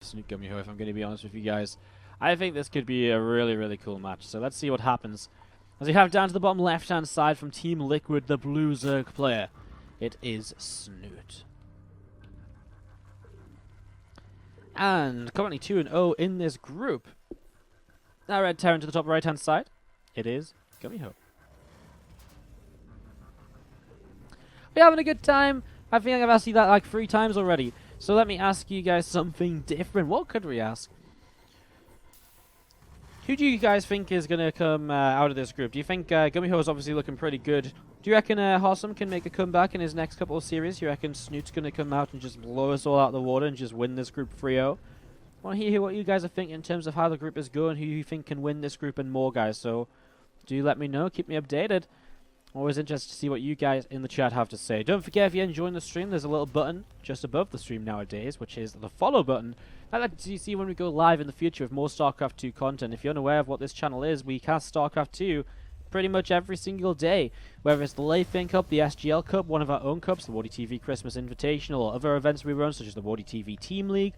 Snute GuMiho, if I'm going to be honest with you guys. I think this could be a really, really cool match. So let's see what happens. As we have down to the bottom left-hand side from Team Liquid, the blue Zerg player, it is Snute. And currently 2-0 in this group. Now Red Terran to the top right-hand side, it is GuMiho. We're having a good time. I think I've asked you that like 3 times already. So let me ask you guys something different. What could we ask? Who do you guys think is going to come out of this group? Do you think GuMiho is obviously looking pretty good? Do you reckon Hossam can make a comeback in his next couple of series? Do you reckon Snute's going to come out and just blow us all out of the water and just win this group 3-0? I want to hear what you guys are thinking in terms of how the group is going, who you think can win this group and more, guys. So do let me know. Keep me updated. Always interested to see what you guys in the chat have to say. Don't forget, if you're enjoying the stream, there's a little button just above the stream nowadays, which is the follow button. That lets you see when we go live in the future with more StarCraft 2 content. If you're unaware of what this channel is, we cast StarCraft 2 pretty much every single day. Whether it's the Lathan Cup, the SGL Cup, one of our own cups, the WardiTV Christmas Invitational, or other events we run, such as the WardiTV Team League.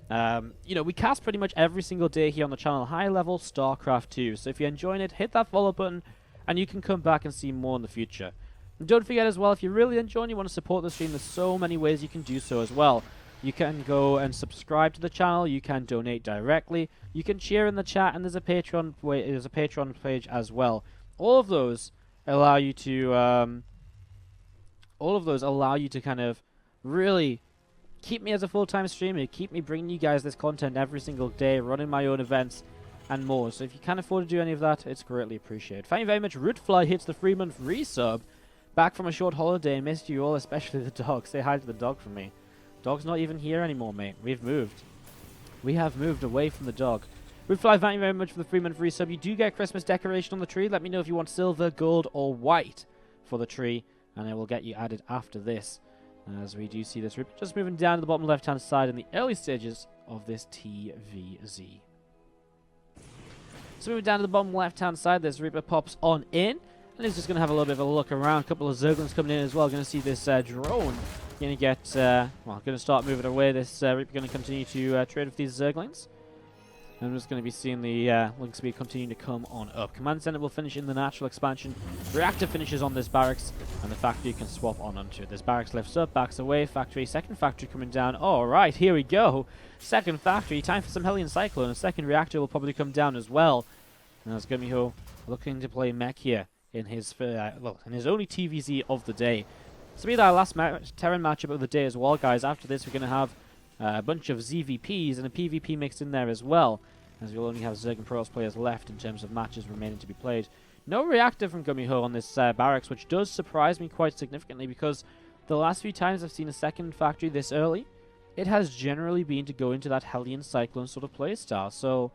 You know, we cast pretty much every single day here on the channel, high level StarCraft 2. So if you're enjoying it, hit that follow button, and you can come back and see more in the future. And don't forget as well, if you're really enjoying, you want to support the stream, there's so many ways you can do so as well. You can go and subscribe to the channel, you can donate directly, you can cheer in the chat, and there's a Patreon page as well. All of those allow you to kind of really keep me as a full-time streamer, keep me bringing you guys this content every single day, running my own events, and more. So if you can afford to do any of that, it's greatly appreciated. Thank you very much. Rootfly hits the 3-month resub. Back from a short holiday and missed you all, especially the dog. Say hi to the dog for me. Dog's not even here anymore, mate. We've moved. We have moved away from the dog. Rootfly, thank you very much for the 3-month resub. You do get Christmas decoration on the tree. Let me know if you want silver, gold, or white for the tree, and it will get you added after this. As we do see this Reaper just moving down to the bottom left-hand side in the early stages of this TVZ. So moving down to the bottom left-hand side, this Reaper pops on in, and he's just going to have a little bit of a look around. A couple of Zerglings coming in as well. Going to see this drone. Going to get, going to start moving away. This Reaper going to continue to trade with these Zerglings. And I'm just going to be seeing the link speed continue to come on up. Command Center will finish in the natural expansion. Reactor finishes on this barracks, and the factory can swap on onto it. This barracks lifts up, backs away. Factory, second factory coming down. All right, here we go. Second factory, time for some Hellion Cyclone. A second reactor will probably come down as well. And that's GuMiho looking to play mech here in his in his only TVZ of the day. So be our last Terran matchup of the day as well, guys. After this, we're going to have a bunch of ZVPs and a PvP mixed in there as well, as we'll only have Zerg and Protoss players left in terms of matches remaining to be played. No reactor from GuMiho on this barracks, which does surprise me quite significantly, because the last few times I've seen a second factory this early, it has generally been to go into that Hellion Cyclone sort of playstyle. So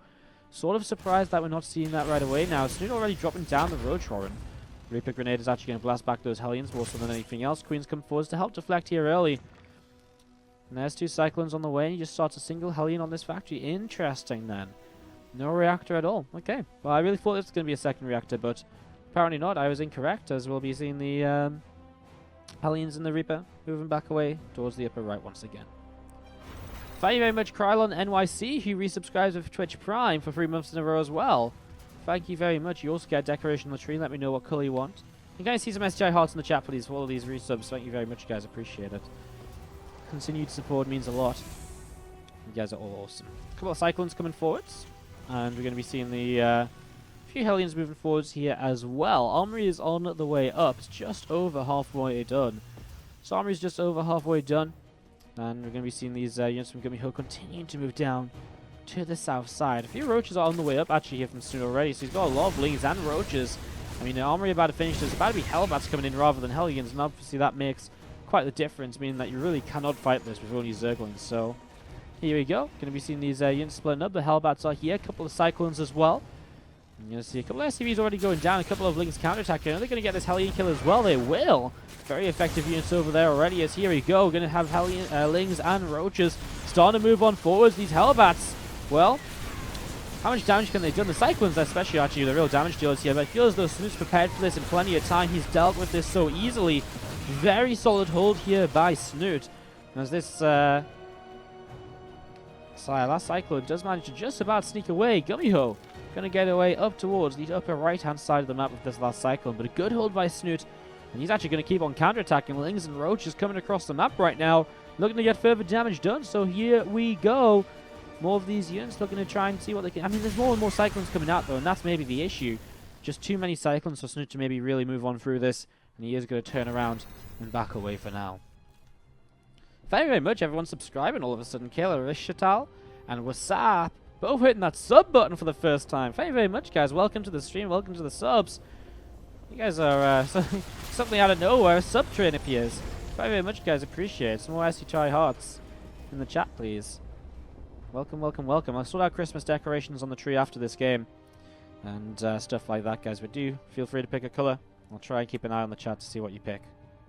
sort of surprised that we're not seeing that right away now. Snute already dropping down the Roach-Warren. Reaper Grenade is actually going to blast back those Hellions more so than anything else. Queens come forwards to help deflect here early. And there's 2 Cyclones on the way, and he just starts a single Hellion on this factory. Interesting then. No reactor at all. Okay. Well, I really thought it was going to be a second reactor, but apparently not. I was incorrect, as we'll be seeing the Hellions and the Reaper moving back away towards the upper right once again. Thank you very much, Krylon NYC, who resubscribes with Twitch Prime for 3 months in a row as well. Thank you very much. You also get a decoration on the tree. Let me know what color you want. You guys see some SGI hearts in the chat, please, for all of these resubs. Thank you very much, guys. Appreciate it. Continued support means a lot. You guys are all awesome. A couple of Cyclones coming forwards. And we're going to be seeing the few Hellions moving forwards here as well. Armory is on the way up. It's just over halfway done. So Armory is just over halfway done. And we're going to be seeing these units from GuMiho continuing to move down to the south side. A few Roaches are on the way up, actually, here from Snute already. So he's got a lot of Lings and Roaches. I mean, the Armory about to finish. There's about to be Hellbats coming in rather than Hellions. And obviously that makes quite the difference, meaning that you really cannot fight this with only Zerglings. So here we go. Going to be seeing these units splitting up. The Hellbats are here. A couple of Cyclones as well. You're going to see a couple of SCVs already going down. A couple of Lings counterattacking. Are they going to get this Hellion kill as well? They will. Very effective units over there already. As here we go. Going to have Lings and Roaches starting to move on forwards. These Hellbats, well, how much damage can they do? The Cyclones especially actually the real damage dealers here. But I feel as though Snute's prepared for this in plenty of time. He's dealt with this so easily. Very solid hold here by Snute. As this Last Cyclone does manage to just about sneak away. GuMiho going to get away up towards the upper right-hand side of the map with this last Cyclone, but a good hold by Snute. And he's actually going to keep on counterattacking. Lings and Roaches coming across the map right now, looking to get further damage done. So here we go. More of these units looking to try and see what they can... I mean, there's more and more Cyclones coming out, though, and that's maybe the issue. Just too many Cyclones for Snute to maybe really move on through this. And he is going to turn around and back away for now. Thank you very much, everyone, subscribing all of a sudden. Kayla Rishatal and Wasap both hitting that sub button for the first time. Thank you very much, guys. Welcome to the stream. Welcome to the subs. You guys are something out of nowhere. A sub train appears. Thank you very much, guys. Appreciate it. Some more SUTI hearts in the chat, please. Welcome, welcome, welcome. I'll sort out Christmas decorations on the tree after this game and stuff like that, guys. But do feel free to pick a color. I'll try and keep an eye on the chat to see what you pick.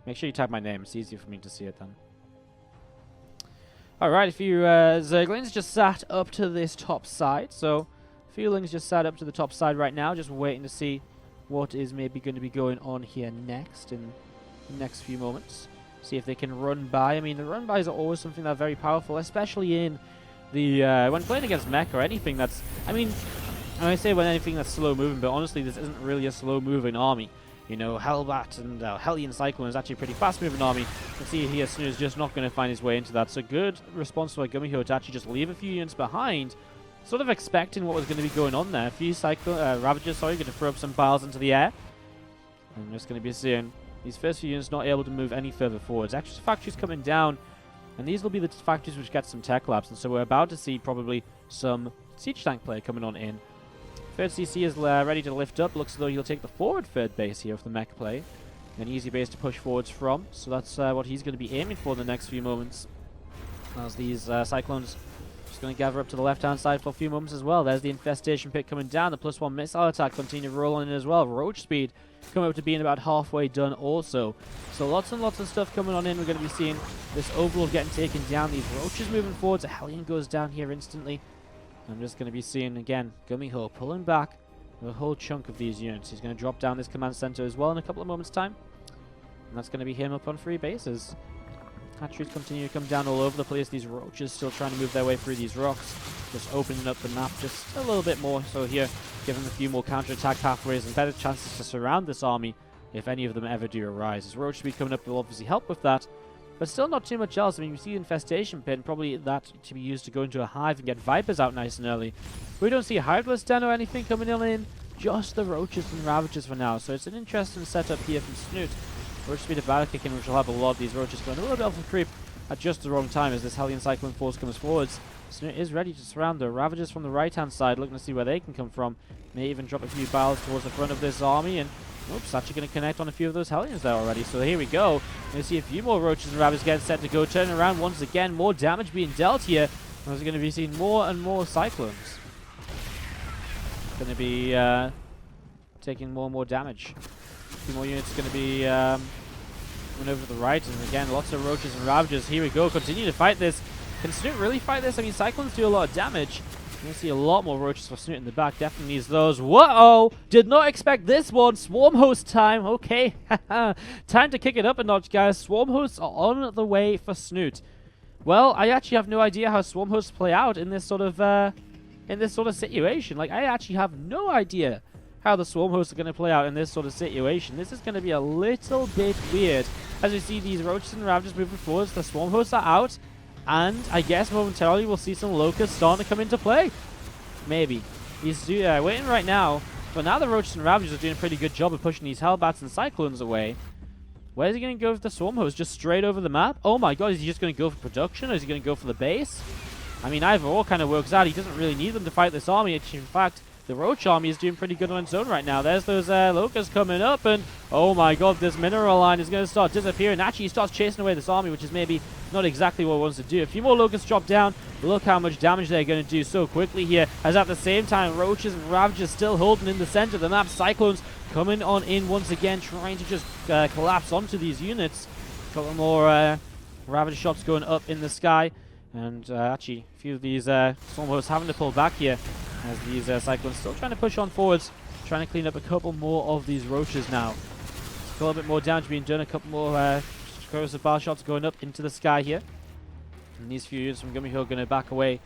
Make sure you type my name. It's easier for me to see it then. Alright, a few Zerglings just sat up to this top side. So, a few Lings just sat up to the top side right now, just waiting to see what is maybe going to be going on here next in the next few moments. See if they can run by. I mean, the run bys are always something that are very powerful, especially in the when playing against mech or anything that's... I mean, I say when anything that's slow moving, but honestly, this isn't really a slow moving army. You know, Hellbat and Hellion Cyclone is actually a pretty fast-moving army. You can see here, Snute is just not going to find his way into that. So good response by GuMiho to actually just leave a few units behind, sort of expecting what was going to be going on there. A few Ravagers, sorry, going to throw up some piles into the air. I'm just going to be seeing these first few units not able to move any further forwards. Extra factories coming down, and these will be the factories which get some tech labs. And so we're about to see probably some siege tank play coming on in. Third CC is ready to lift up. Looks as though he'll take the forward third base here of the mech play. An easy base to push forwards from. So that's what he's going to be aiming for in the next few moments. As these Cyclones just going to gather up to the left-hand side for a few moments as well. There's the infestation pit coming down. The +1 missile attack continue to roll on in as well. Roach speed coming up to being about halfway done also. So lots and lots of stuff coming on in. We're going to be seeing this Overlord getting taken down. These Roaches moving forwards. A Hellion goes down here instantly. I'm just going to be seeing, again, GuMiho pulling back a whole chunk of these units. He's going to drop down this command center as well in a couple of moments' time. And that's going to be him up on 3 bases. Hatcheries continue to come down all over the place. These Roaches still trying to move their way through these rocks. Just opening up the map just a little bit more. So here, giving them a few more counter-attack pathways and better chances to surround this army if any of them ever do arise. As Roach speed coming up will obviously help with that. But still not too much else. I mean, we see the infestation pit, and probably that to be used to go into a hive and get Vipers out nice and early. We don't see a Hiveless Den or anything coming in. Just the Roaches and Ravagers for now. So it's an interesting setup here from Snute. Roach speed of battle kicking, which will have a lot of these Roaches going a little bit off the creep at just the wrong time as this Hellion Cyclone force comes forwards. Snute is ready to surround the Ravagers from the right-hand side, looking to see where they can come from. May even drop a few barrels towards the front of this army, and oops, actually going to connect on a few of those Hellions there already. So here we go. Going to see a few more Roaches and Ravagers getting set to go. Turning around once again. More damage being dealt here. And we're going to be seeing more and more Cyclones. Going to be taking more and more damage. A few more units going to be coming over to the right. And again, lots of Roaches and Ravagers. Here we go. Continue to fight this. Can Snute really fight this? I mean, Cyclones do a lot of damage. You're going to see a lot more Roaches for Snute in the back. Definitely needs those. Whoa! Did not expect this one. Swarm host time. Okay. Time to kick it up a notch, guys. Swarm hosts are on the way for Snute. Well, I actually have no idea how swarm hosts play out in this sort of situation. Like, I actually have no idea how the swarm hosts are going to play out in this sort of situation. This is going to be a little bit weird. As we see these Roaches and Ravagers moving forwards, the swarm hosts are out. And I guess momentarily we'll see some Locusts starting to come into play. Maybe. He's waiting right now. But now the Roaches and Ravagers are doing a pretty good job of pushing these Hellbats and Cyclones away. Where's he going to go with the Swarm Host? Just straight over the map? Oh my god, is he just going to go for production? Or is he going to go for the base? I mean, either or kind of works out. He doesn't really need them to fight this army. In fact, the Roach army is doing pretty good on its own right now. There's those Locusts coming up, and oh my god, this mineral line is going to start disappearing. Actually, he starts chasing away this army, which is maybe not exactly what he wants to do. A few more Locusts drop down. Look how much damage they're going to do so quickly here, as at the same time, Roaches and Ravagers still holding in the center of the map. Cyclones coming on in once again, trying to just collapse onto these units. A couple more Ravager shots going up in the sky. And actually, a few of these Storm Hosts having to pull back here, as these Cyclones still trying to push on forwards, trying to clean up a couple more of these Roaches now. A little bit more damage being done, a couple more corrosive bar shots going up into the sky here. And these few units from GuMiho are going to back away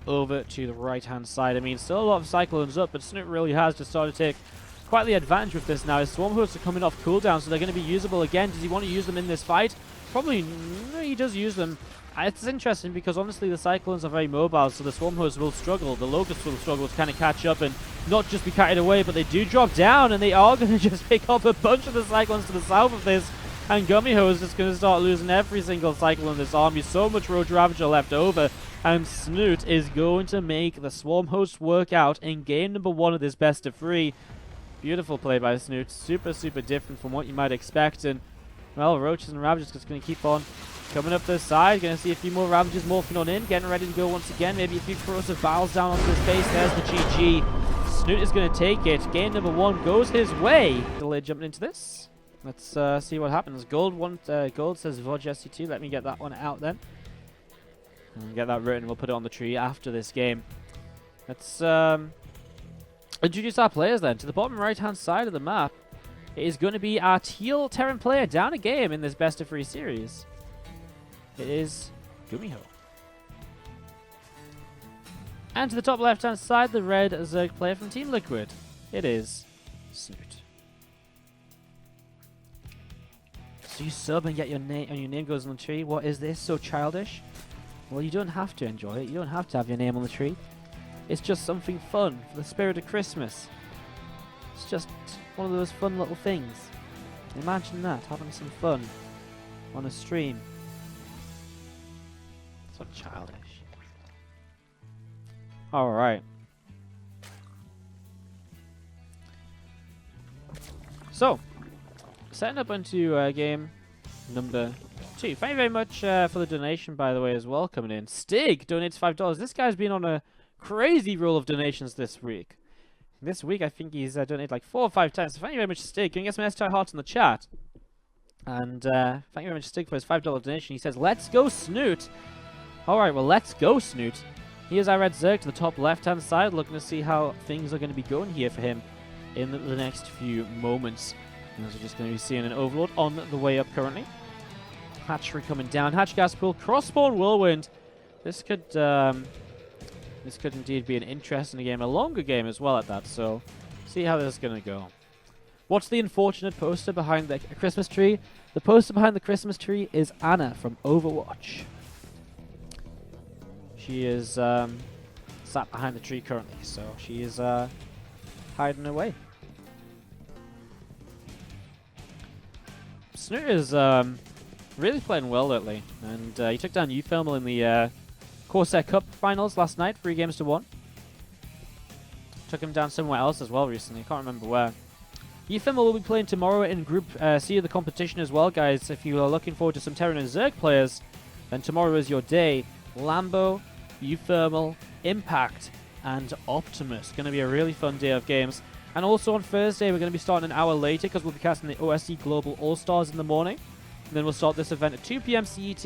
over to the right-hand side. I mean, still a lot of Cyclones up, but Snute really has just started to take quite the advantage with this now. His Swarm Hosts are coming off cooldown, so they're going to be usable again. Does he want to use them in this fight? Probably, no, he does use them. It's interesting because honestly the Cyclones are very mobile, so the Swarm Hosts will struggle. The Locusts will struggle to kind of catch up and not just be carried away, but they do drop down, and they are going to just pick up a bunch of the Cyclones to the south of this. And GuMiho is just going to start losing every single Cyclone in this army. So much Road Ravager left over. And Snute is going to make the Swarm Hosts work out in game number 1 of this best of 3. Beautiful play by Snute. Super, super different from what you might expect. And, well, Roaches and Ravagers just going to keep on coming up this side. Going to see a few more Ravagers morphing on in. Getting ready to go once again. Maybe a few corrosive battles down onto his base. There's the GG. Snute is going to take it. Game number 1 goes his way. Delay jumping into this. Let's see what happens. Gold says WardiTV. Let me get that one out then. And get that written. We'll put it on the tree after this game. Let's introduce our players then. To the bottom right-hand side of the map, it is going to be our teal Terran player down a game in this best of 3 series. It is GuMiho. And to the top left-hand side, the red Zerg player from Team Liquid. It is Snute. So you sub and get your name, and your name goes on the tree. What is this? So childish? Well, you don't have to enjoy it. You don't have to have your name on the tree. It's just something fun for the spirit of Christmas. It's just one of those fun little things. Imagine that, having some fun on a stream. So childish. Alright. So, setting up into game number 2. Thank you very much for the donation, by the way, as well, coming in. Stig donates $5. This guy's been on a crazy roll of donations this week. This week, I think he's donated like 4 or 5 times. So thank you very much, Stig. Can you get some STI hearts in the chat? And thank you very much, Stig, for his $5 donation. He says, let's go, Snute. Alright, well, let's go, Snute. Here's our red Zerg to the top left-hand side, looking to see how things are going to be going here for him in the next few moments. And as we're just going to be seeing an Overlord on the way up currently. Hatchery coming down. Hatch gas pool. Crossbone Whirlwind. This could indeed be an interesting game. A longer game as well at that. So, see how this is going to go. What's the unfortunate poster behind the Christmas tree? The poster behind the Christmas tree is Anna from Overwatch. She is sat behind the tree currently. So, she is hiding away. Snute is really playing well lately, and he took down Ufilmal in the Corsair Cup finals last night, 3 games to 1. Took him down somewhere else as well recently, can't remember where. Ufilmal will be playing tomorrow in Group C of the competition as well, guys. If you are looking forward to some Terran and Zerg players, then tomorrow is your day. Lambo, Ufilmal, Impact, and Optimus. Going to be a really fun day of games. And also on Thursday, we're going to be starting an hour later because we'll be casting the OSC Global All-Stars in the morning. And then we'll start this event at 2 PM CET,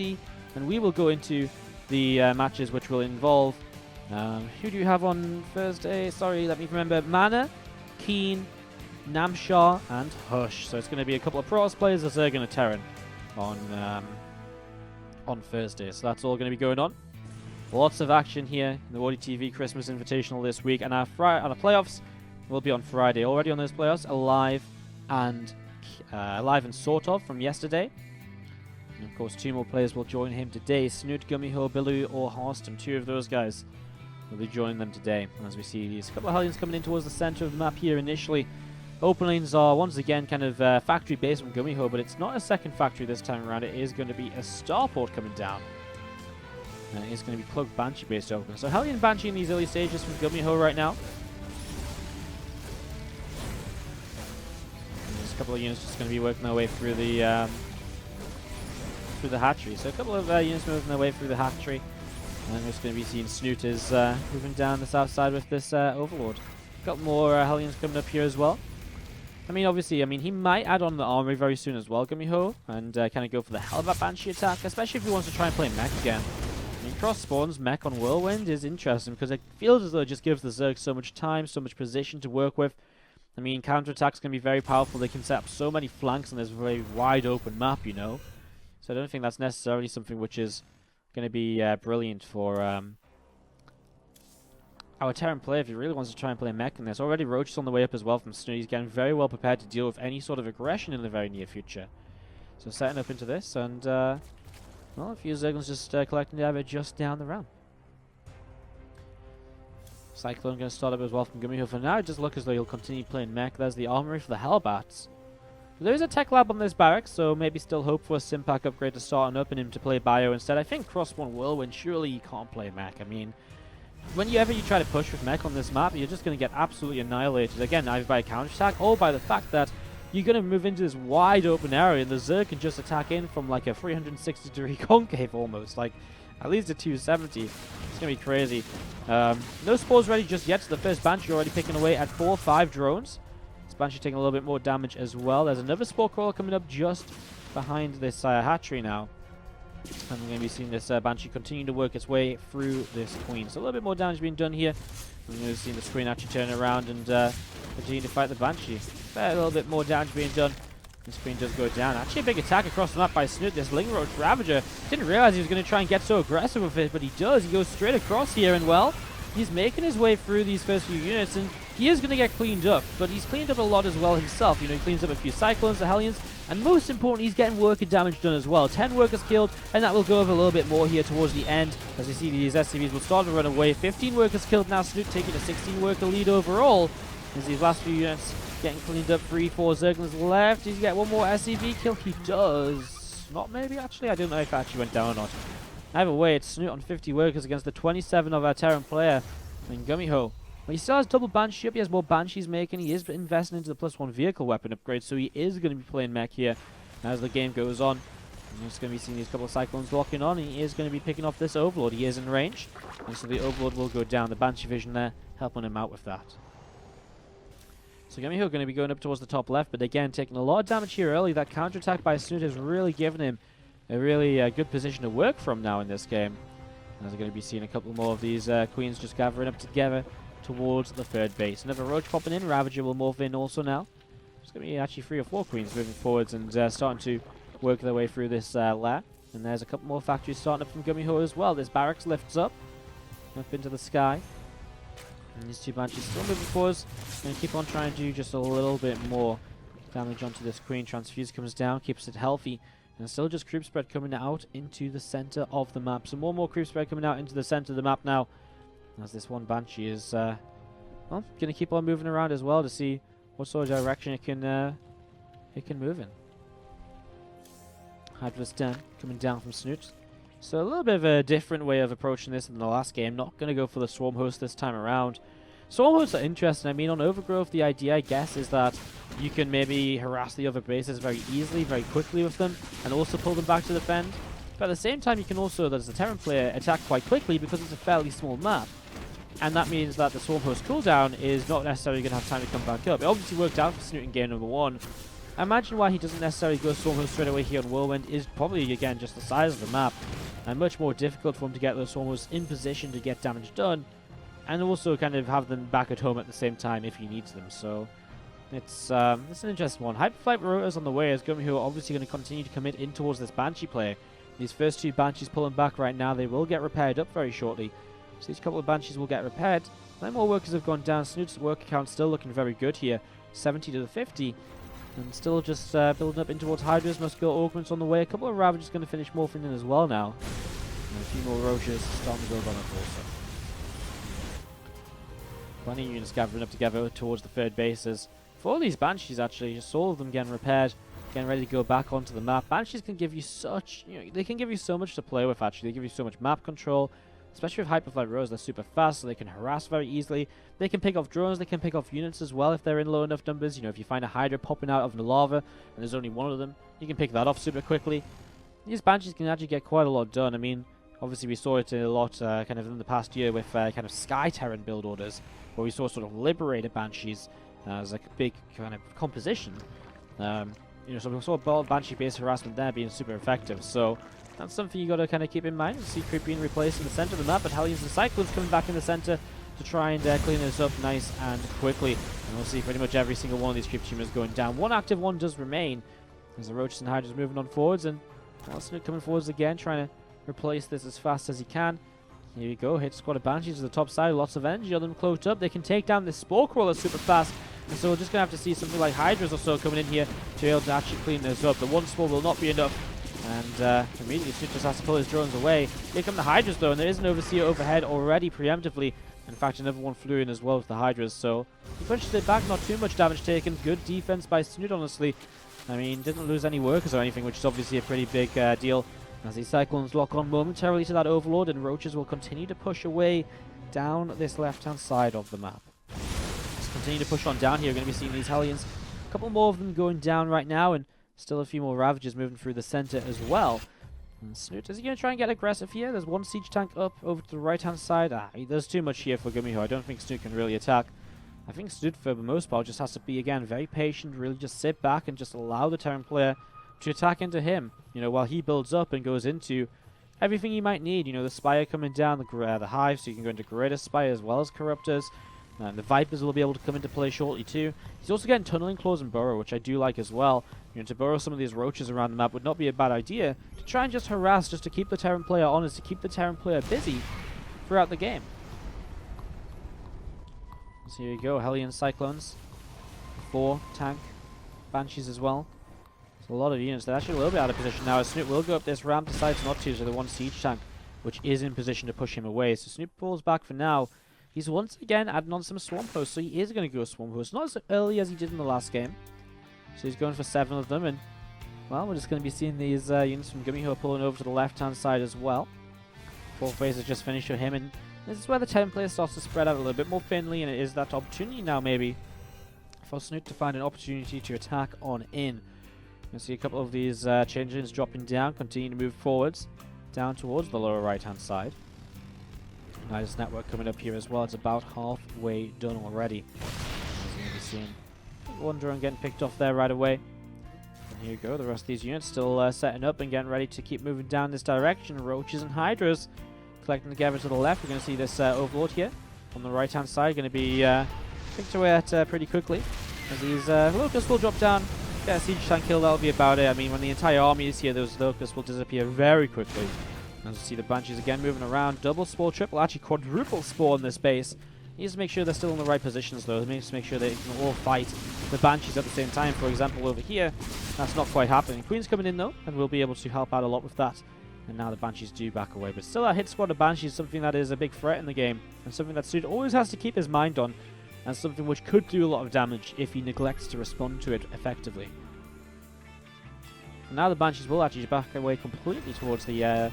and we will go into the matches which will involve... who do you have on Thursday? Sorry, let me remember. Mana, Keen, Namshar, and Hush. So it's going to be a couple of Protoss players, a Zerg and a Terran on Thursday. So that's all going to be going on. Lots of action here in the WardiTV Christmas Invitational this week, and our playoffs will be on Friday. Already on those playoffs, alive and sort of from yesterday. And of course, 2 more players will join him today. Snute, GuMiho, Billu, or Harston. 2 of those guys will be joining them today. As we see these couple of Hellions coming in towards the center of the map here initially. Openings are once again kind of factory based from GuMiho, but it's not a second factory this time around. It is going to be a starport coming down. And it is going to be Cloak Banshee based opening. So Hellion Banshee in these early stages from GuMiho right now. A couple of units just going to be working their way through the hatchery. So a couple of units moving their way through the hatchery, and we're just going to be seeing Snute is moving down the south side with this Overlord. Got more Hellions coming up here as well. I mean, obviously, he might add on the armory very soon as well, GuMiho, and kind of go for the Hellbat Banshee attack, especially if he wants to try and play mech again. Cross spawns mech on Whirlwind is interesting because it feels as though it just gives the Zerg so much time, so much position to work with. Counterattacks can be very powerful. They can set up so many flanks on this very wide open map, you know. So I don't think that's necessarily something which is going to be brilliant for our Terran player, if he really wants to try and play mech in this. Already Roach is on the way up as well from Snute. He's getting very well prepared to deal with any sort of aggression in the very near future. So setting up into this, and well, a few Zerglings just collecting the average just down the ramp. Cyclone going to start up as well from GuMiho. For now, it does look as though he'll continue playing mech. There's the armory for the Hellbats. There is a tech lab on this barracks, so maybe still hope for a Simpack upgrade to start and open him to play bio instead. I think cross one Whirlwind, surely you can't play mech. I mean, whenever you try to push with mech on this map, you're just going to get absolutely annihilated. Again, either by a counterattack or by the fact that you're going to move into this wide open area and the Zerg can just attack in from like a 360-degree concave almost. Like, at least a 270. It's going to be crazy. No spores ready just yet, so the first Banshee already picking away at 4 or 5 drones. This Banshee taking a little bit more damage as well. There's another Spore Crawler coming up just behind this hatchery now. And we're going to be seeing this Banshee continue to work its way through this Queen. So a little bit more damage being done here. We're going to see the screen actually turn around and continue to fight the Banshee. A little bit more damage being done. The screen does go down. Actually a big attack across the map by Snute. This Ling Roach Ravager. Didn't realize he was going to try and get so aggressive with it, but he does. He goes straight across here, and well, he's making his way through these first few units, and he is going to get cleaned up, but he's cleaned up a lot as well himself. You know, he cleans up a few Cyclones, the Hellions, and most importantly, he's getting worker damage done as well. 10 workers killed, and that will go over a little bit more here towards the end, as you see these SCVs will start to run away. 15 workers killed now, Snute taking a 16 worker lead overall, as these last few units getting cleaned up. 3-4 Zerglings left. Does he get one more SCV kill? He does. Not maybe, actually. I don't know if it actually went down or not. Either way, it's Snute on 50 workers against the 27 of our Terran player. And GuMiho. But he still has double Banshee up. He has more Banshees making. He is investing into the +1 vehicle weapon upgrade, so he is going to be playing mech here as the game goes on. We're just going to be seeing these couple of Cyclones locking on, and he is going to be picking off this Overlord. He is in range, and so the Overlord will go down. The Banshee vision there, helping him out with that. So GuMiho going to be going up towards the top left, but again, taking a lot of damage here early. That counterattack by Snute has really given him a really good position to work from now in this game. As we're going to be seeing a couple more of these Queens just gathering up together towards the third base. Another Roach popping in. Ravager will morph in also now. There's going to be actually 3 or 4 Queens moving forwards and starting to work their way through this lair. And there's a couple more factories starting up from GuMiho as well. This barracks lifts up into the sky. And these 2 Banshees still moving forwards. Going to keep on trying to do just a little bit more damage onto this Queen. Transfuse comes down, keeps it healthy. And still just creep spread coming out into the center of the map. So more and more creep spread coming out into the center of the map now. As this one Banshee is, well, going to keep on moving around as well to see what sort of direction it can move in. Hydras 10 coming down from Snute. So a little bit of a different way of approaching this than the last game. Not going to go for the Swarm Host this time around. Swarm Hosts are interesting. I mean, on Overgrowth, the idea, I guess, is that you can maybe harass the other bases very easily, very quickly with them, and also pull them back to defend. But at the same time, you can also, as a Terran player, attack quite quickly because it's a fairly small map. And that means that the Swarm Host cooldown is not necessarily going to have time to come back up. It obviously worked out for Snute in game number 1. I imagine why he doesn't necessarily go Swarm Host straight away here on Whirlwind is probably, again, just the size of the map. And much more difficult for him to get those Swarm Hosts in position to get damage done. And also kind of have them back at home at the same time if he needs them. So it's an interesting one. Hyperflight Rotors on the way as GuMiho are obviously going to continue to commit in towards this Banshee play. These first 2 Banshees pulling back right now. They will get repaired up very shortly. So these couple of Banshees will get repaired. 9 more workers have gone down. Snute's work count still looking very good here. 70 to the 50. And still just building up in towards Hydras. Muscular Augments on the way. A couple of Ravagers going to finish morphing in as well now. And a few more Roaches starting to build on it also. Plenty of units gathering up together towards the third bases. For all these Banshees, actually, just all of them getting repaired, getting ready to go back onto the map. Banshees can give you such, they can give you so much to play with, actually. They give you so much map control, especially with Hyperflight Rose. They're super fast, so they can harass very easily. They can pick off drones, they can pick off units as well if they're in low enough numbers. You know, if you find a Hydra popping out of the lava, and there's only one of them, you can pick that off super quickly. These Banshees can actually get quite a lot done. I mean, obviously we saw it a lot kind of in the past year with kind of Sky Terran build orders, where we saw sort of Liberator Banshees as a big kind of composition. So we saw Banshee-based harassment there being super effective. So that's something you got to kind of keep in mind. You see Creep being replaced in the center of the map, but Hellions and Cyclones coming back in the center to try and clean this up nice and quickly. And we'll see pretty much every single one of these Creep tumors going down. One active one does remain as the Roaches and Hydras moving on forwards, and Snute coming forwards again, trying to replace this as fast as he can. Here we go, hit squad of Banshees to the top side, lots of energy on them cloaked up. They can take down this Spore Crawler super fast. And so we're just going to have to see something like Hydras or so coming in here to be able to actually clean this up. The one Spore will not be enough. And immediately Snute just has to pull his drones away. Here come the Hydras though, and there is an Overseer overhead already preemptively. In fact, another one flew in as well with the Hydras, so he pushes it back, not too much damage taken. Good defense by Snute, honestly. I mean, didn't lose any workers or anything, which is obviously a pretty big deal. As these Cyclones lock on momentarily to that Overlord, and Roaches will continue to push away down this left-hand side of the map. Just continue to push on down here. We're going to be seeing these Hellions. A couple more of them going down right now, and still a few more Ravagers moving through the center as well. And Snute, is he going to try and get aggressive here? There's one siege tank up over to the right-hand side. There's too much here for GuMiho. I don't think Snute can really attack. I think Snute, for the most part, just has to be, again, very patient, really just sit back and just allow the Terran player to attack into him, you know, while he builds up and goes into everything he might need. You know, the Spire coming down, the Hive, so you can go into Greater Spire as well as Corruptors. And the Vipers will be able to come into play shortly too. He's also getting Tunneling Claws and Burrow, which I do like as well. You know, to burrow some of these Roaches around the map would not be a bad idea. To try and just harass, just to keep the Terran player honest, to keep the Terran player busy throughout the game. So here you go, Hellion Cyclones. 4 tank Banshees as well. A lot of units. They're actually a little bit out of position now. Snute will go up this ramp, decides not to, so the one siege tank, which is in position to push him away. So Snute pulls back for now. He's once again adding on some Swamp Hosts, so he is going to go Swamp Hosts. Not as early as he did in the last game. So he's going for 7 of them, and, well, we're just going to be seeing these units from GuMiho pulling over to the left-hand side as well. 4 phases just finished for him, and this is where the Terran player starts to spread out a little bit more thinly, and it is that opportunity now, maybe, for Snute to find an opportunity to attack on in. You can see a couple of these change engines dropping down, continue to move forwards, down towards the lower right-hand side. Nice network coming up here as well. It's about halfway done already. As you can be seeing, one drone getting picked off there right away. And here you go, the rest of these units still setting up and getting ready to keep moving down this direction. Roaches and Hydras collecting together to the left. We're going to see this Overlord here on the right-hand side, going to be picked away at pretty quickly. As these Locusts will drop down. Yeah, siege tank kill, that'll be about it. I mean, when the entire army is here, those Locusts will disappear very quickly. As you see the Banshees again moving around. Double Spore, triple, actually quadruple Spore in this base. Needs to make sure they're still in the right positions though. They need to make sure they can all fight the Banshees at the same time. For example, over here, that's not quite happening. Queen's coming in though, and we'll be able to help out a lot with that. And now the Banshees do back away. But still, that hit squad of Banshees is something that is a big threat in the game. And something that Snute always has to keep his mind on. And something which could do a lot of damage if he neglects to respond to it effectively. Now the Banshees will actually back away completely towards the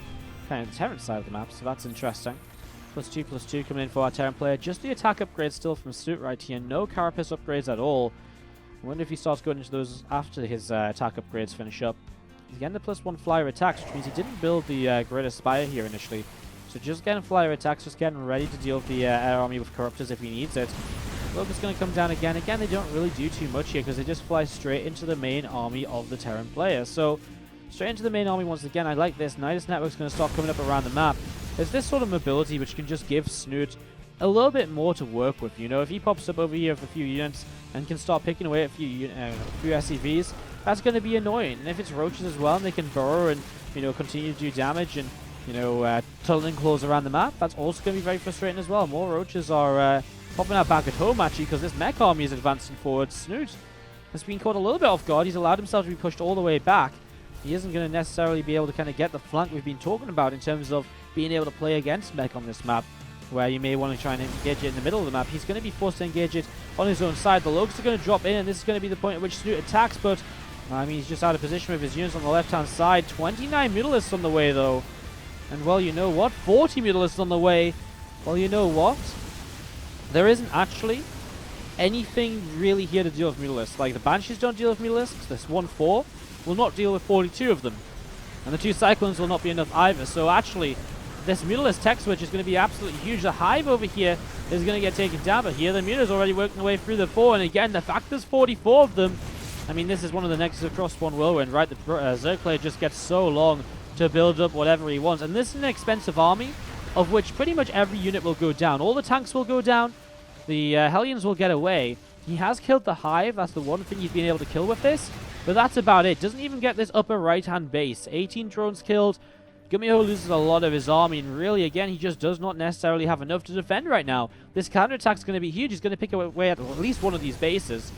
kind of Terran side of the map, so that's interesting. +2/+2 coming in for our Terran player. Just the attack upgrade still from Snute right here. No Carapace upgrades at all. I wonder if he starts going into those after his attack upgrades finish up. He's getting the +1 flyer attacks, which means he didn't build the Greater Spire here initially. So just getting flyer attacks, just getting ready to deal with the air army with Corruptors if he needs it. Locust's going to come down again. Again, they don't really do too much here because they just fly straight into the main army of the Terran player. So, straight into the main army once again. I like this. Nidus Network's going to start coming up around the map. There's this sort of mobility which can just give Snute a little bit more to work with. You know, if he pops up over here with a few units and can start picking away at a few SCVs, that's going to be annoying. And if it's Roaches as well and they can burrow and, you know, continue to do damage and, you know, tunneling claws around the map, that's also going to be very frustrating as well. More Roaches are popping out back at home, actually, because this mech army is advancing forward. Snute has been caught a little bit off guard. He's allowed himself to be pushed all the way back. He isn't going to necessarily be able to kind of get the flank we've been talking about in terms of being able to play against mech on this map, where you may want to try and engage it in the middle of the map. He's going to be forced to engage it on his own side. The Locusts are going to drop in, and this is going to be the point at which Snute attacks, but I mean, he's just out of position with his units on the left-hand side. 29 Mutalisks on the way, though. And, well, you know what? 40 Mutalisks on the way. Well, you know what? There isn't actually anything really here to deal with Mutalisks. Like, the Banshees don't deal with Mutalisks. This 1-4 will not deal with 42 of them. And the 2 Cyclones will not be enough either. So, actually, this Mutalisk tech switch is going to be absolutely huge. The Hive over here is going to get taken down. But here, the Mutalisks already working their way through the 4. And, again, the fact there's 44 of them. I mean, this is one of the negatives across one whirlwind, right? The Zerg player just gets so long to build up whatever he wants. And this is an expensive army, of which pretty much every unit will go down. All the tanks will go down. The Hellions will get away. He has killed the Hive. That's the one thing he's been able to kill with this. But that's about it. Doesn't even get this upper right-hand base. 18 drones killed. GuMiho loses a lot of his army, and really, again, he just does not necessarily have enough to defend right now. This counterattack is going to be huge. He's going to pick away at least one of these bases.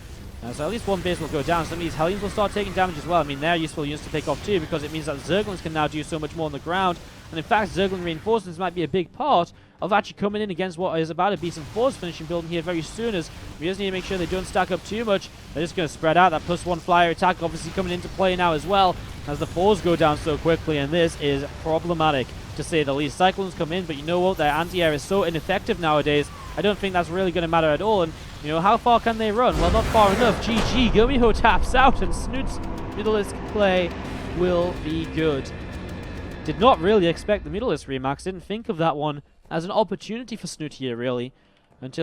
So at least one base will go down. Some of these Hellions will start taking damage as well. I mean, they're useful units to pick off too, because it means that Zerglings can now do so much more on the ground. And in fact, Zergling reinforcements might be a big part of actually coming in against what is about to be some force finishing building here very soon, as we just need to make sure they don't stack up too much. They're just going to spread out. That +1 flyer attack obviously coming into play now as well, as the fours go down so quickly, and this is problematic to say the least. Cyclones come in, but you know what? Their anti-air is so ineffective nowadays. I don't think that's really going to matter at all. And you know, how far can they run? Well, not far enough. GG. GuMiho taps out, and Snute's Mutalisk play will be good. Did not really expect the Mutalisk remax. Didn't think of that one as an opportunity for Snute here, really, until